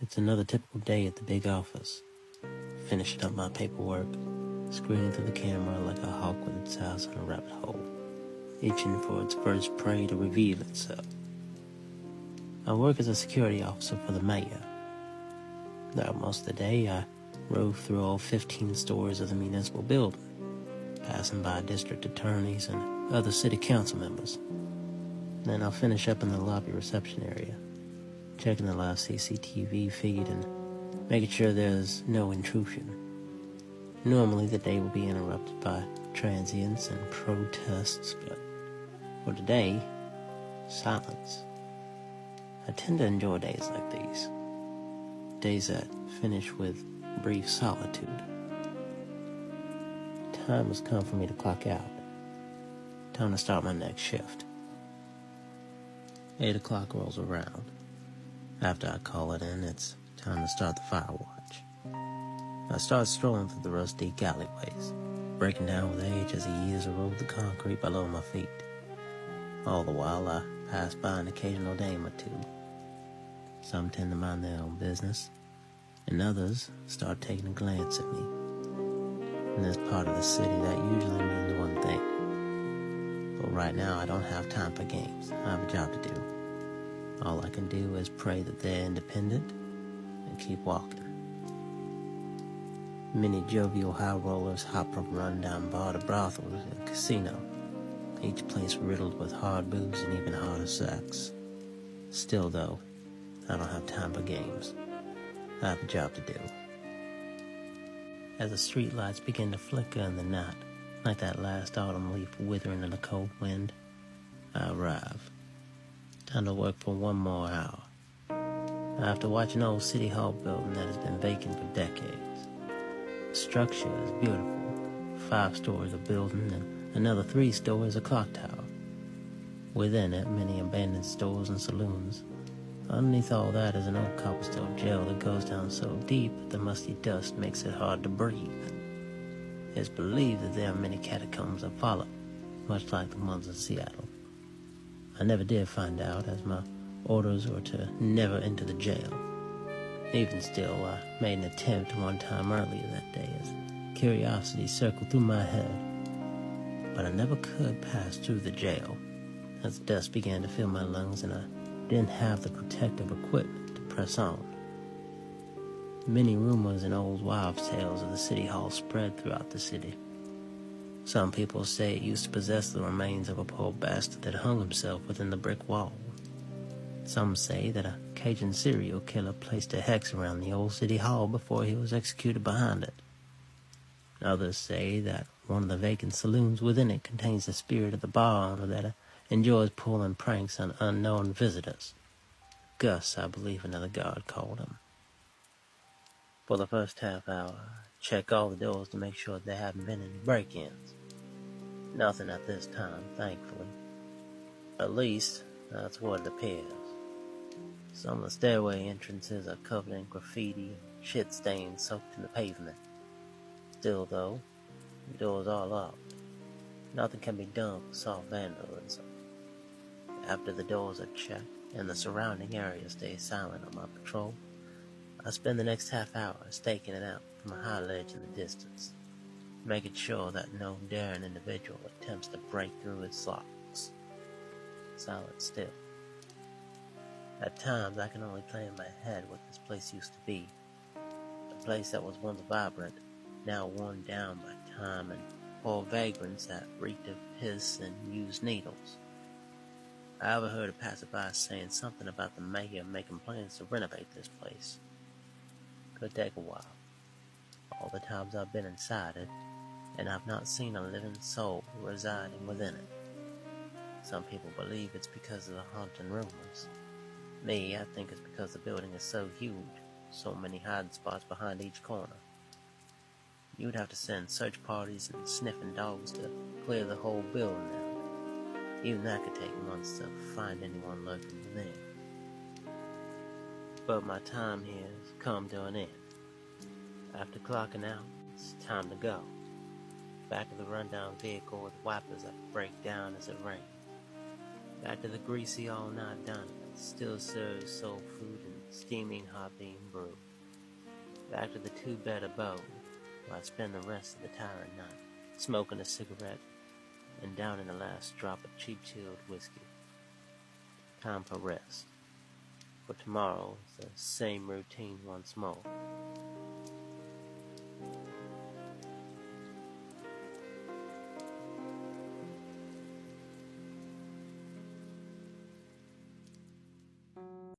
It's another typical day at the big office. Finishing up my paperwork, screening through the camera like a hawk with its eyes on a rabbit hole, itching for its first prey to reveal itself. I work as a security officer for the mayor. Throughout most of the day, I rove through all 15 stories of the municipal building, passing by district attorneys and other city council members. Then I'll finish up in the lobby reception area, checking the live CCTV feed and making sure there's no intrusion. Normally the day will be interrupted by transients and protests, but for today, silence. I tend to enjoy days like these. Days that finish with brief solitude. Time has come for me to clock out. Time to start my next shift. 8 o'clock rolls around. After I call it in, it's time to start the fire watch. I start strolling through the rusty alleyways, breaking down with age as the years erode the concrete below my feet. All the while, I pass by an occasional dame or two. Some tend to mind their own business, and others start taking a glance at me. In this part of the city, that usually means one thing. But right now, I don't have time for games. I have a job to do. All I can do is pray that they're independent and keep walking. Many jovial high rollers hop from rundown bar to brothel to casino, each place riddled with hard booze and even harder sex. Still, though, I don't have time for games. I have a job to do. As the streetlights begin to flicker in the night, like that last autumn leaf withering in a cold wind, I arrive. Time to work for one more hour. I have to watch an old city hall building that has been vacant for decades. The structure is beautiful. 5 stories of building and another 3 stories of clock tower. Within it, many abandoned stores and saloons. Underneath all that is an old cobblestone jail that goes down so deep that the musty dust makes it hard to breathe. It's believed that there are many catacombs that follow, much like the ones in Seattle. I never did find out, as my orders were to never enter the jail. Even still, I made an attempt one time earlier that day as curiosity circled through my head. But I never could pass through the jail, as the dust began to fill my lungs and I didn't have the protective equipment to press on. Many rumors and old wives' tales of the city hall spread throughout the city. Some people say it used to possess the remains of a poor bastard that hung himself within the brick wall. Some say that a Cajun serial killer placed a hex around the old city hall before he was executed behind it. Others say that one of the vacant saloons within it contains the spirit of the bar owner that enjoys pulling pranks on unknown visitors. Gus, I believe another guard called him. For the first half hour, I check all the doors to make sure there haven't been any break-ins. Nothing at this time, thankfully. At least, that's what it appears. Some of the stairway entrances are covered in graffiti and shit stains soaked in the pavement. Still, though, the doors are locked. Nothing can be done for soft vandalism. After the doors are checked and the surrounding area stays silent on my patrol, I spend the next half hour staking it out from a high ledge in the distance, making sure that no daring individual attempts to break through its locks. Silent still. At times I can only play in my head what this place used to be. A place that was once vibrant, now worn down by time and poor vagrants that reeked of piss and used needles. I overheard a passerby saying something about the mayor making plans to renovate this place. Could take a while. All the times I've been inside it, and I've not seen a living soul residing within it. Some people believe it's because of the haunting rumors. Me, I think it's because the building is so huge, so many hiding spots behind each corner. You'd have to send search parties and sniffing dogs to clear the whole building out. Even that could take months to find anyone lurking within. But my time here has come to an end. After clocking out, it's time to go. Back to the rundown vehicle with wipers that break down as it rains. Back to the greasy all-night diner that still serves soul food and steaming hot bean brew. Back to the two-bed abode, where I spend the rest of the tiring night, smoking a cigarette and downing the last drop of cheap-chilled whiskey. Time for rest. For tomorrow is the same routine once more.